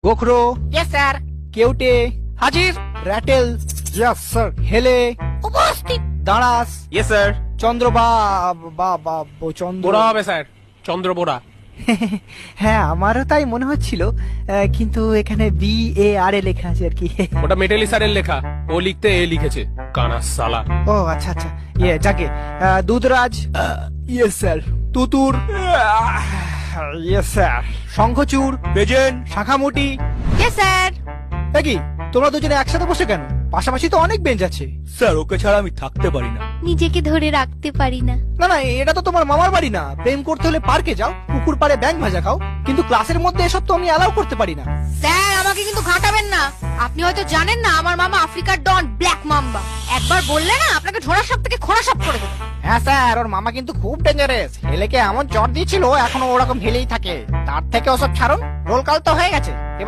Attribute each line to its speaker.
Speaker 1: গোখরো,
Speaker 2: yes sir.
Speaker 1: কেউটে,
Speaker 2: হাজির।
Speaker 1: Ratel,
Speaker 3: yes sir.
Speaker 1: হেলে,
Speaker 2: উপস্থিত।
Speaker 1: দাঁড়াস,
Speaker 4: ইয়েস স্যার।
Speaker 1: চন্দ্র চন্দ্র।
Speaker 4: বোরা হবে স্যার, চন্দ্র বোরা।
Speaker 1: হ্যাঁ, আমারও তাই মনে হচ্ছিল, কিন্তু এখানে BARA লেখা আছে আর কি।
Speaker 4: ওটা মেটেলি স্যারের লেখা, ও লিখতে এ লিখেছে, কানা সালা।
Speaker 1: ও আচ্ছা আচ্ছা, যাকে দুধরাজ,
Speaker 3: ইয়েস স্যার।
Speaker 1: তুতুর,
Speaker 3: ইয়েস স্যার।
Speaker 1: শঙ্খচূড়,
Speaker 3: প্রেজেন্ট।
Speaker 1: শাঁখামুটি।
Speaker 2: Yes sir.
Speaker 1: কি তোমরা দুজনে একসাথে বসে কেন? পাশাপাশি তো অনেক বেঞ্চ আছে।
Speaker 3: স্যার, ওকে ছাড়া আমি থাকতে পারি না।
Speaker 2: নিজেকে ধরে রাখতে পারি না।
Speaker 1: না না, এটা তো তোমার মামার বাড়ি না। প্রেম করতে হলে পার্কে যাও, পুকুর পাড়ে ব্যাঙ ভাজা খাও, কিন্তু ক্লাসের মধ্যে এসব তো আমি অ্যালাউ করতে পারি না।
Speaker 2: স্যার, আমাকে কিন্তু ঘাটাবেন না। আপনি হয়তো জানেন না, আমার মামা আফ্রিকার ডন ব্ল্যাক মাম্বা। একবার বললে না, আপনাকে ঝোড়া সাপ থেকে খোড়া সাপ করে দেবে।
Speaker 1: হ্যাঁ স্যার, ওর মামা কিন্তু খুব ডেঞ্জারাস। হেলেকে এমন চট দিয়েছিল, এখনো ওরকম হেলেই থাকে। তার থেকে ওসব ছাড়ুন, রোল কাল তো হয়ে গেছে। এবার